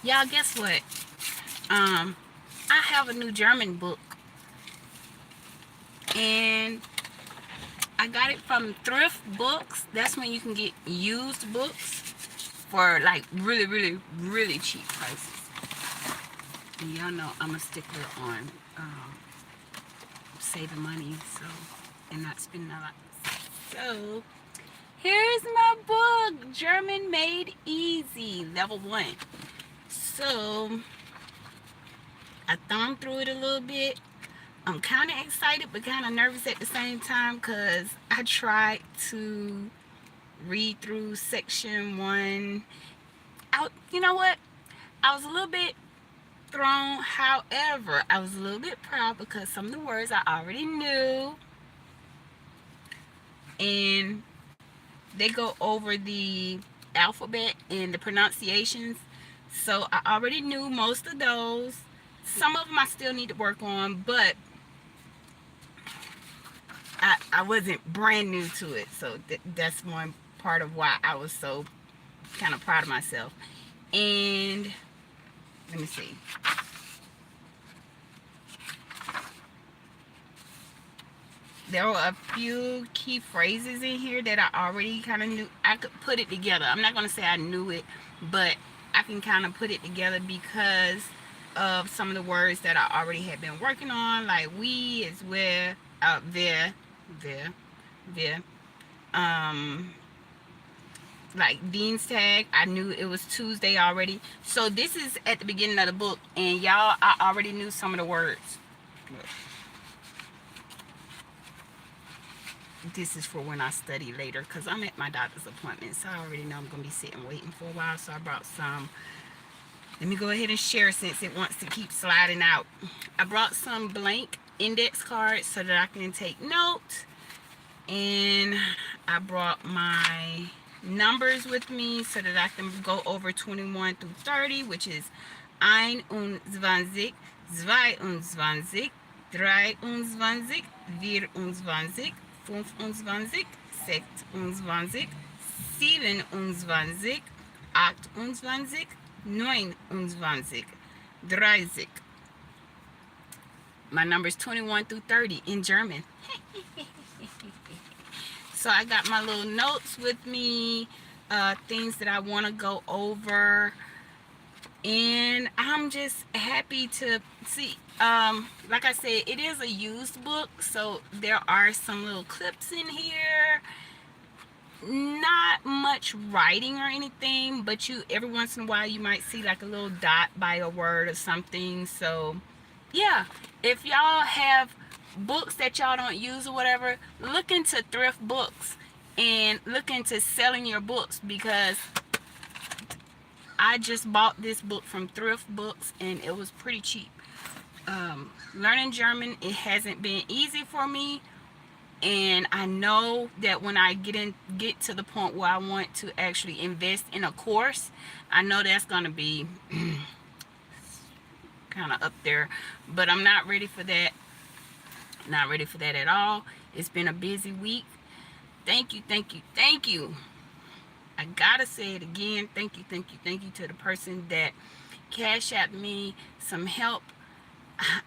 Y'all, guess what? I have a new German book, and I got it from thrift books. That's when you can get used books for like really, really, really cheap prices. And y'all know I'm a stickler on saving money, so, and not spending a lot. So here's my book, German Made Easy, Level 1. So I thumbed through it a little bit. I'm kind of excited but kind of nervous at the same time because I tried to read through section 1. You know what? I was a little bit thrown. However, I was a little bit proud because some of the words I already knew, and they go over the alphabet and the pronunciations. So I already knew most of those. Some of them I still need to work on, but I wasn't brand new to it. So that's one part of why I was so kind of proud of myself. And let me see. There were a few key phrases in here that I already kind of knew. I could put it together. I'm not going to say I knew it, but I can kind of put it together because of some of the words that I already had been working on, like we is where, there, um, like Dienstag. I knew it was Tuesday already. So this is at the beginning of the book, and y'all, I already knew some of the words. This is for when I study later because I'm at my doctor's appointment, so I already know I'm going to be sitting waiting for a while. So I brought some. Let me go ahead and share since it wants to keep sliding out. I brought some blank index cards so that I can take notes, and I brought my numbers with me so that I can go over 21 through 30, which is 21, 22, 23, 24, 24, 25, 26, 27, 28, 29, 30. My number's 21 through 30 in German. So I got my little notes with me, things that I want to go over. And I'm just happy to see, like I said, it is a used book. So there are some little clips in here. Not much writing or anything, but you every once in a while you might see like a little dot by a word or something. So yeah, if y'all have books that y'all don't use or whatever, look into thrift books and look into selling your books, because I just bought this book from thrift books and it was pretty cheap. Learning German, it hasn't been easy for me, and I know that when I get to the point where I want to actually invest in a course, I know that's gonna be kind of up there, but I'm not ready for that. Not ready for that at all. It's been a busy week. Thank you, thank you, thank you. I gotta say it again. Thank you, thank you, thank you to the person that cashed out me some help.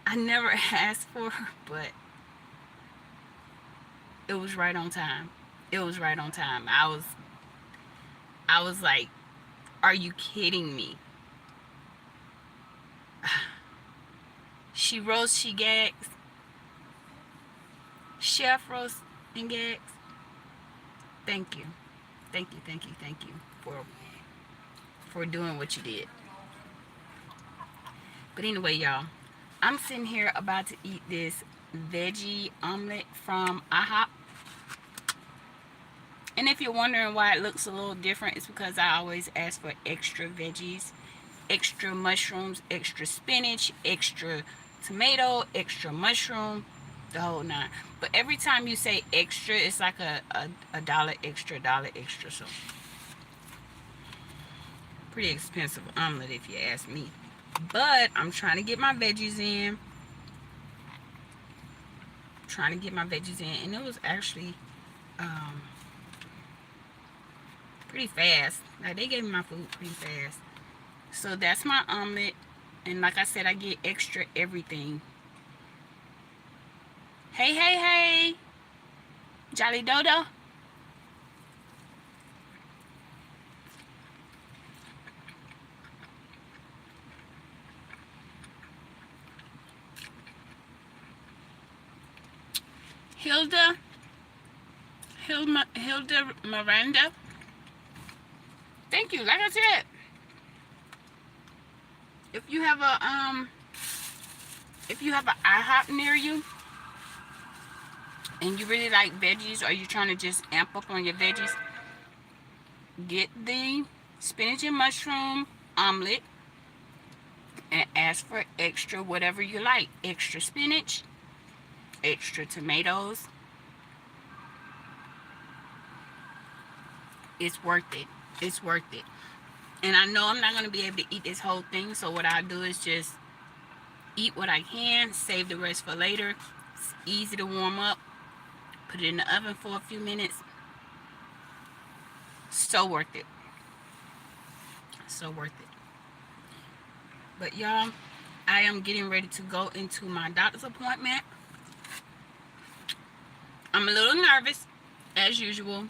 I never asked for her, but it was right on time. It was right on time. I was like, are you kidding me? She roasts, she gags. Chef roast and gags. Thank you. Thank you, thank you, thank you for doing what you did. But anyway, y'all, I'm sitting here about to eat this veggie omelet from IHOP. And if you're wondering why it looks a little different, it's because I always ask for extra veggies, extra mushrooms, extra spinach, extra tomato, extra mushroom, the whole nine. But every time you say extra, it's like a dollar extra. So pretty expensive omelet if you ask me. But I'm trying to get my veggies in. And it was actually pretty fast. Like, they gave me my food pretty fast. So that's my omelet. And like I said, I get extra everything. Hey, hey, hey, Jolly Dodo. Hilda, Hilda Miranda. Thank you. Like I said, if you have a IHOP near you and you really like veggies, or you're trying to just amp up on your veggies, get the spinach and mushroom omelet and ask for extra whatever you like. Extra spinach, extra tomatoes. It's worth it. It's worth it. And I know I'm not going to be able to eat this whole thing, so what I do is just eat what I can, save the rest for later. It's easy to warm up. Put it in the oven for a few minutes. So worth it. So worth it. But y'all, I am getting ready to go into my doctor's appointment. I'm a little nervous, as usual.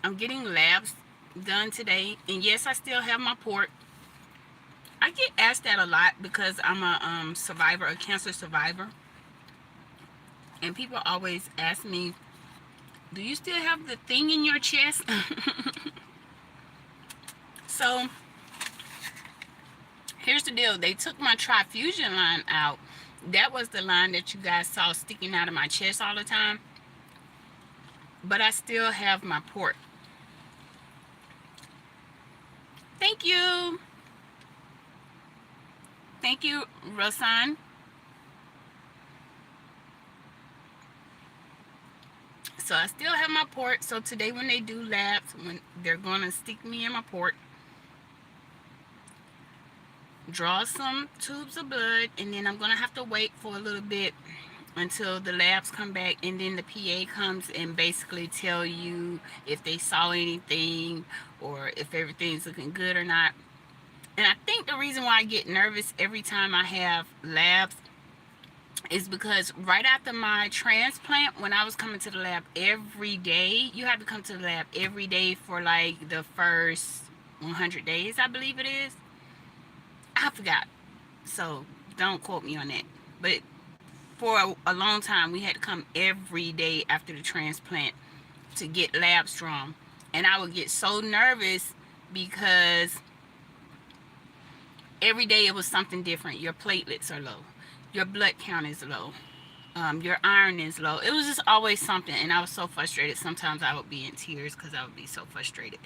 I'm getting labs done today. And yes, I still have my port. I get asked that a lot because I'm a survivor, a cancer survivor. And people always ask me, do you still have the thing in your chest? So, here's the deal. They took my trifusion line out. That was the line that you guys saw sticking out of my chest all the time. But I still have my port. Thank you. Thank you, Rosan. So I still have my port. So today when they do labs, when they're going to stick me in my port, draw some tubes of blood, and then I'm going to have to wait for a little bit until the labs come back, and then the PA comes and basically tell you if they saw anything or if everything's looking good or not. And I think the reason why I get nervous every time I have labs is because right after my transplant, when I was coming to the lab every day, you have to come to the lab every day for like the first 100 days, I believe it is. I forgot, so don't quote me on that. But for a long time, we had to come every day after the transplant to get labs drawn. And I would get so nervous because every day it was something different. Your platelets are low. Your blood count is low. Your iron is low. It was just always something. And I was so frustrated. Sometimes I would be in tears because I would be so frustrated.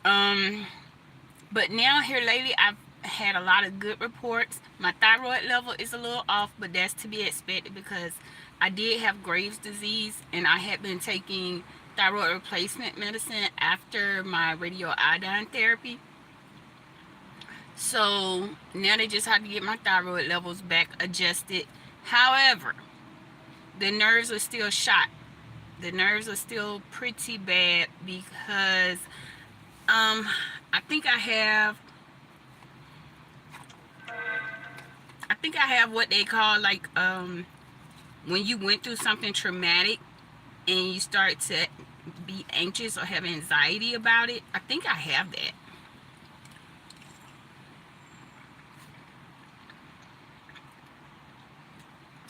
But now here lately, I've had a lot of good reports. My thyroid level is a little off, but that's to be expected because I did have Graves' disease, and I had been taking thyroid replacement medicine after my radioiodine therapy. So now they just have to get my thyroid levels back adjusted. However, the nerves are still shot. The nerves are still pretty bad because I think I have what they call like when you went through something traumatic and you start to be anxious or have anxiety about it. I think I have that.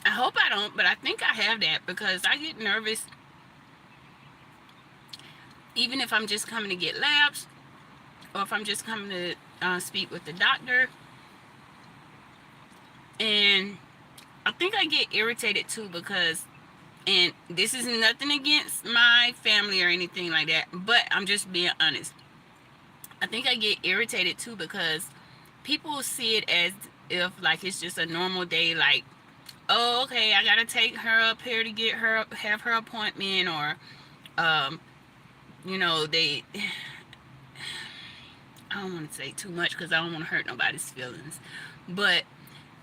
I hope I don't, but I think I have that because I get nervous even if I'm just coming to get labs or if I'm just coming to speak with the doctor. And I think I get irritated too because, and this is nothing against my family or anything like that, but I'm just being honest. I think I get irritated too because people see it as if like it's just a normal day, like, oh, okay, I gotta take her up here to get her, have her appointment, or they, I don't want to say too much because I don't want to hurt nobody's feelings, but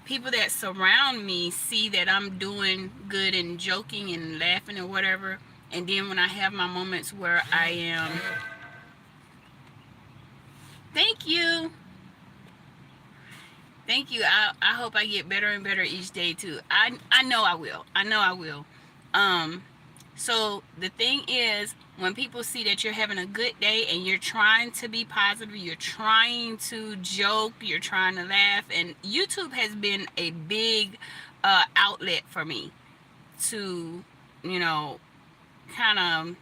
people that surround me see that I'm doing good and joking and laughing or whatever, and then when I have my moments where I am Thank you. Thank you. I hope I get better and better each day too. I know I will. I know I will. Um so the thing is, when people see that you're having a good day and you're trying to be positive, you're trying to joke, you're trying to laugh, and YouTube has been a big outlet for me to, you know, kind of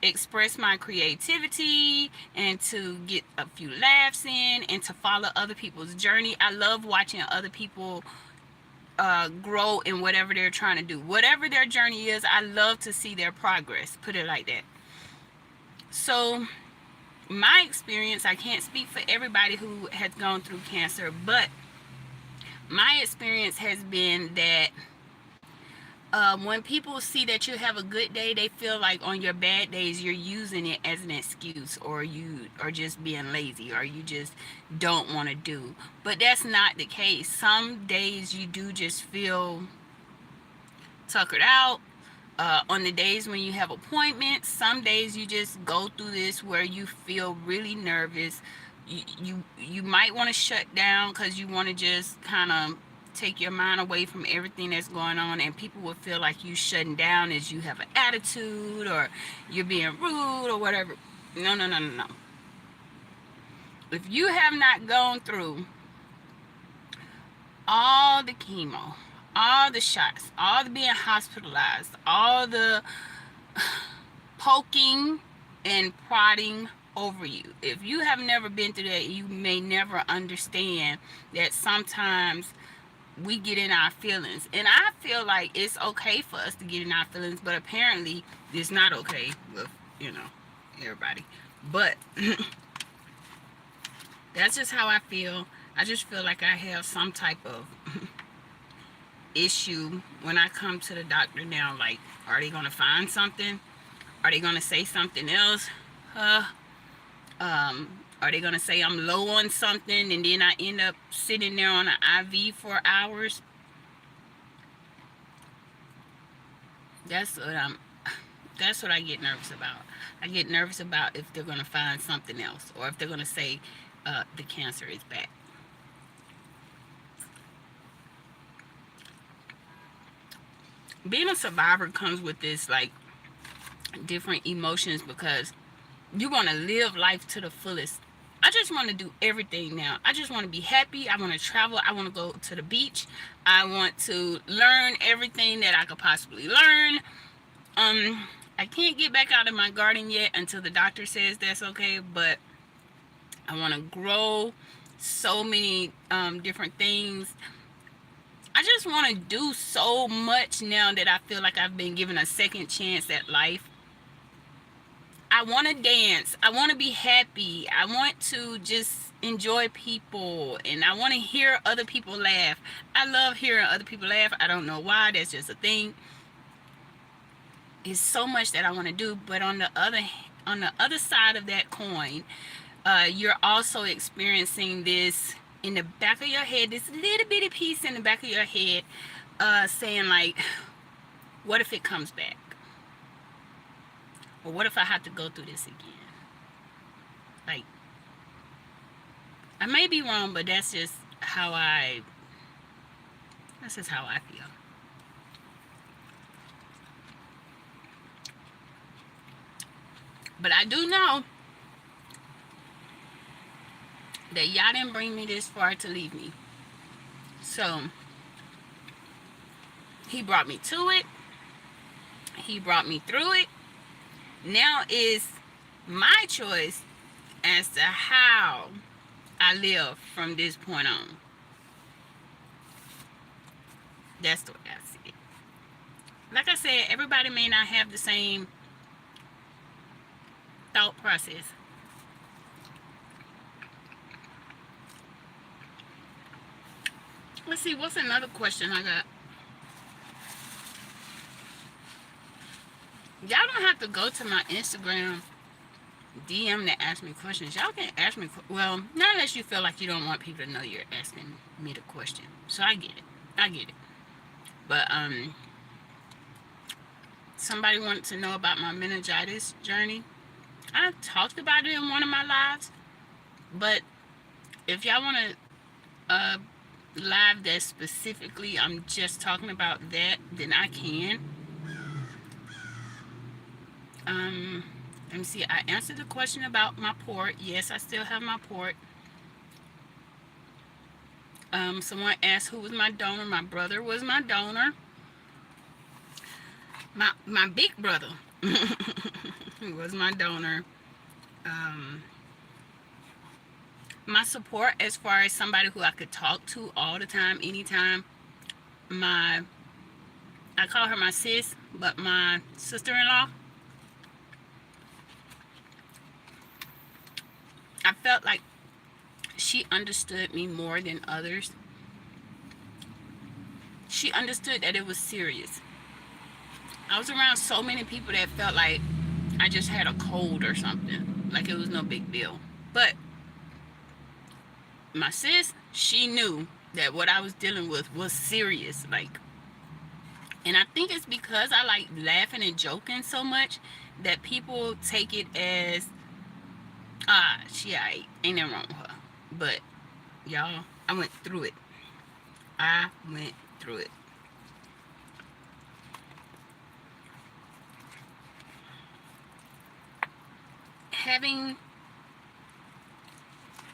express my creativity and to get a few laughs in and to follow other people's journey. I love watching other people grow in whatever they're trying to do. Whatever their journey is, I love to see their progress. Put it like that. So, my experience, I can't speak for everybody who has gone through cancer, but my experience has been that when people see that you have a good day, they feel like on your bad days you're using it as an excuse, or you are just being lazy, or you just don't want to do. But that's not the case. Some days you do just feel tuckered out. On the days when you have appointments, some days you just go through this where you feel really nervous. You might want to shut down because you want to just kind of take your mind away from everything that's going on, and people will feel like you shutting down as you have an attitude or you're being rude or whatever. No, no, no, no, no. If you have not gone through all the chemo, all the shots, all the being hospitalized, all the poking and prodding over you, if you have never been through that, you may never understand that sometimes we get in our feelings. And I feel like it's okay for us to get in our feelings, but apparently it's not okay with, you know, everybody. But that's just how I feel. I just feel like I have some type of issue when I come to the doctor now. Like, are they gonna find something? Are they gonna say something else? Are they gonna say I'm low on something and then I end up sitting there on an IV for hours? That's what I'm. That's what I get nervous about. I get nervous about if they're gonna find something else, or if they're gonna say the cancer is back. Being a survivor comes with this like different emotions because you want to live life to the fullest. I just want to do everything now. I just want to be happy. I want to travel. I want to go to the beach. I want to learn everything that I could possibly learn. I can't get back out of my garden yet until the doctor says that's okay, but I want to grow so many different things. I just want to do so much now that I feel like I've been given a second chance at life. I want to dance. I want to be happy. I want to just enjoy people, and I want to hear other people laugh. I love hearing other people laugh. I don't know why. That's just a thing. It's so much that I want to do, but on the other side of that coin, you're also experiencing this in the back of your head, this little bitty piece in the back of your head, saying like, what if it comes back? Or what if I have to go through this again? Like, I may be wrong, but that's just how I feel. But I do know that y'all didn't bring me this far to leave me. So he brought me to it. He brought me through it. Now is my choice as to how I live from this point on. That's the way I see it. Like I said, everybody may not have the same thought process. Let's see, what's another question I got? Y'all don't have to go to my Instagram DM to ask me questions. Y'all can ask me, well, not unless you feel like you don't want people to know you're asking me the question. So I get it. I get it. But somebody wanted to know about my meningitis journey. I talked about it in one of my lives. But if y'all want to live that specifically, I'm just talking about that, then I can. Um, Let me see. I answered the question about my port. Yes, I still have my port. Someone asked who was my donor. My brother was my donor. My big brother was my donor. Um, my support, as far as somebody who I could talk to all the time, anytime. My I call her my sis, but my sister-in-law. I felt like she understood me more than others. She understood that it was serious. I was around so many people that felt like I just had a cold or something, like it was no big deal. But my sis, she knew that what I was dealing with was serious. Like, and I think it's because I like laughing and joking so much that people take it as, she ain't nothing wrong with her. But y'all, I went through it. I went through it.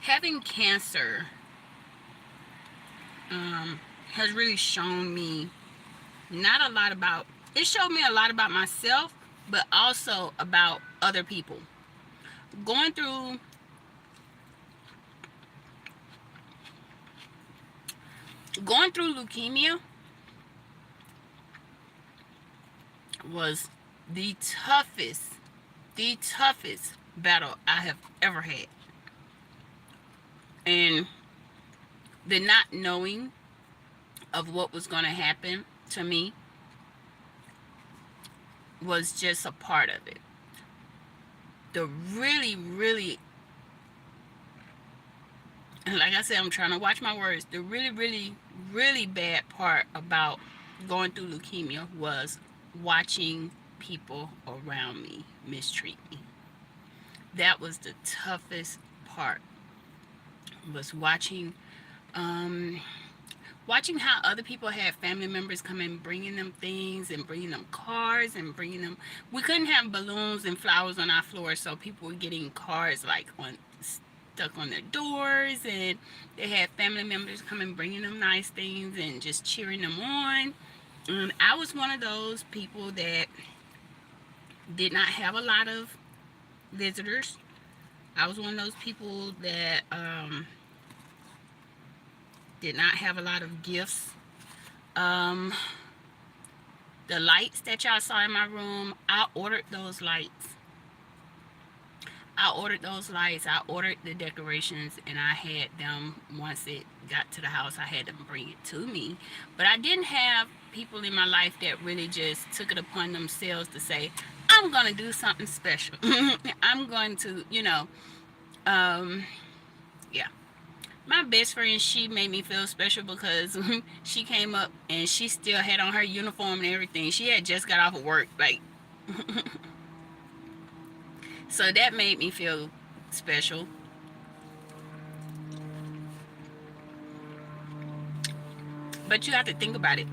Having cancer has really shown me not a lot about, it showed me a lot about myself, but also about other people. Going through leukemia was the toughest battle I have ever had. And the not knowing of what was going to happen to me was just a part of it. The really, and like I said, I'm trying to watch my words. The really bad part about going through leukemia was watching people around me mistreat me. That was the toughest part, was watching how other people had family members come in, bringing them things and bringing them cards and bringing them, we couldn't have balloons and flowers on our floor, so people were getting cards like stuck on their doors, and they had family members come and bringing them nice things and just cheering them on. And I was one of those people that did not have a lot of visitors. I was one of those people that did not have a lot of gifts. The lights that y'all saw in my room, I ordered those lights. I ordered the decorations, and I had them, once it got to the house, I had them bring it to me. But I didn't have people in my life that really just took it upon themselves to say, I'm going to do something special. I'm going to, yeah. My best friend, she made me feel special because she came up and she still had on her uniform and everything. She had just got off of work, like, so that made me feel special. But you have to think about it.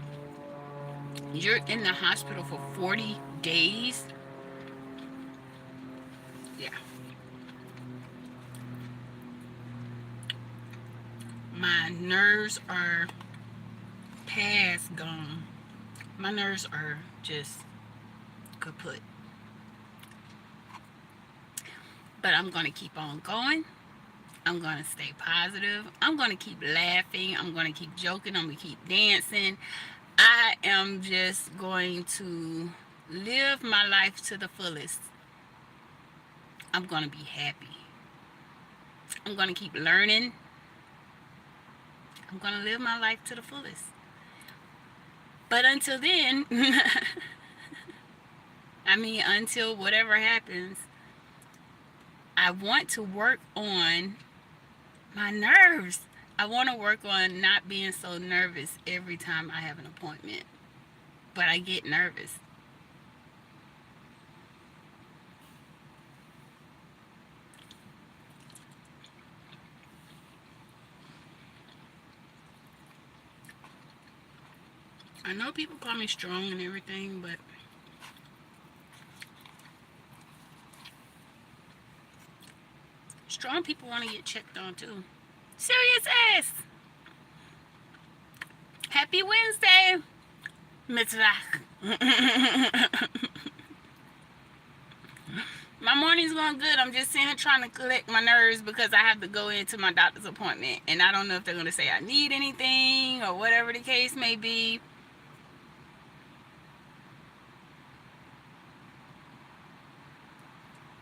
You're in the hospital for 40 days. Yeah. My nerves are past gone. My nerves are just kaput. But I'm going to keep on going. I'm going to stay positive. I'm going to keep laughing. I'm going to keep joking. I'm going to keep dancing. I am just going to live my life to the fullest. I'm going to be happy. I'm going to keep learning. I'm going to live my life to the fullest. But until then, until whatever happens, I want to work on my nerves. I want to work on not being so nervous every time I have an appointment. But I get nervous. I know people call me strong and everything, but strong people want to get checked on too. Serious ass. Happy Wednesday, Mitzvah. My morning's going good. I'm just sitting here trying to collect my nerves because I have to go into my doctor's appointment. And I don't know if they're going to say I need anything or whatever the case may be.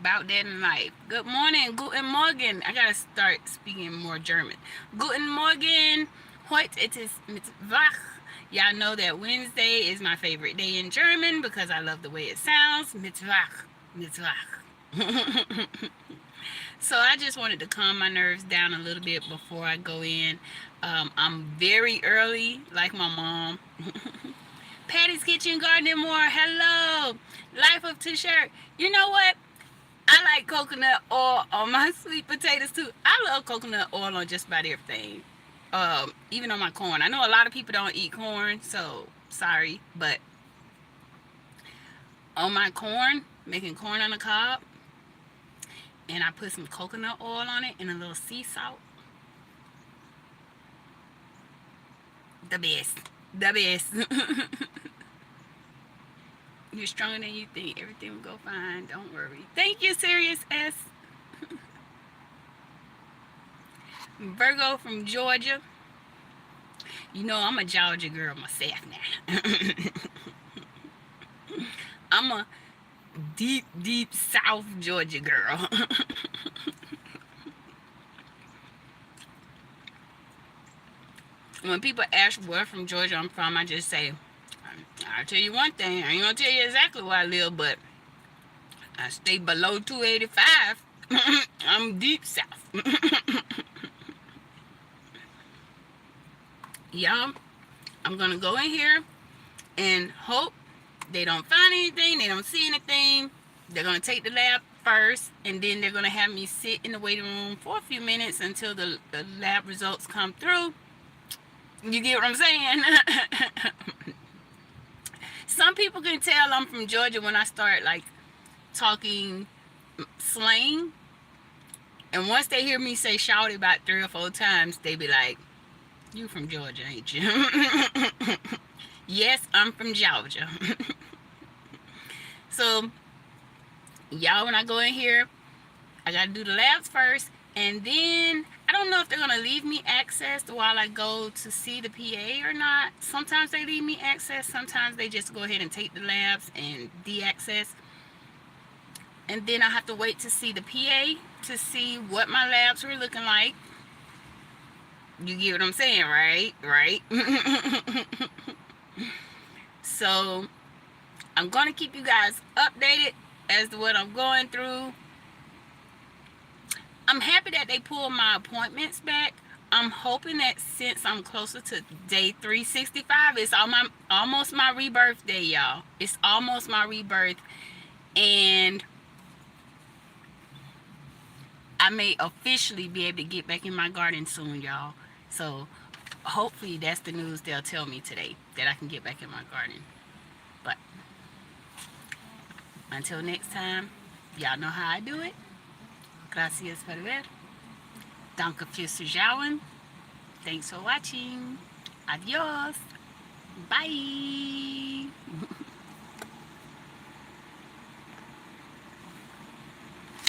About that in life. Good morning. Guten Morgen. I got to start speaking more German. Guten Morgen. Heute it is Mittwoch. Y'all know that Wednesday is my favorite day in German because I love the way it sounds. Mittwoch. Mittwoch. So I just wanted to calm my nerves down a little bit before I go in. I'm very early, like my mom. Patty's Kitchen Garden More. Hello. Life of T-shirt. You know what? I like coconut oil on my sweet potatoes too. I love coconut oil on just about everything. Even on my corn. I know a lot of people don't eat corn, so sorry, but on my corn, making corn on the cob, and I put some coconut oil on it and a little sea salt. The best. The best. You're stronger than you think. Everything will go fine. Don't worry. Thank you, Serious S. Virgo from Georgia. You know, I'm a Georgia girl myself now. I'm a deep, deep South Georgia girl. When people ask where from Georgia I'm from, I just say, I'll tell you one thing. I ain't gonna tell you exactly where I live, but I stay below 285. I'm deep South. Y'all, I'm gonna go in here and hope they don't find anything, they don't see anything. They're gonna take the lab first, and then they're gonna have me sit in the waiting room for a few minutes until the lab results come through. You get what I'm saying? Some people can tell I'm from Georgia when I start like talking slang, and once they hear me say "shout" about 3 or 4 times, they be like, "You from Georgia, ain't you?" Yes, I'm from Georgia. So, y'all, when I go in here, I gotta do the labs first, and then I don't know if they're gonna leave me access while I go to see the PA or not. Sometimes they leave me access, sometimes they just go ahead and take the labs and de-access. And then I have to wait to see the PA to see what my labs were looking like. You get what I'm saying, right? Right? So, I'm going to keep you guys updated as to what I'm going through. I'm happy that they pulled my appointments back. I'm hoping that since I'm closer to day 365, it's almost my rebirth day, y'all. It's almost my rebirth. And I may officially be able to get back in my garden soon, y'all. So hopefully that's the news they'll tell me today, that I can get back in my garden. But until next time, y'all know how I do it. Gracias por ver. Danke fürs Zuschauen. Thanks for watching. Adios. Bye.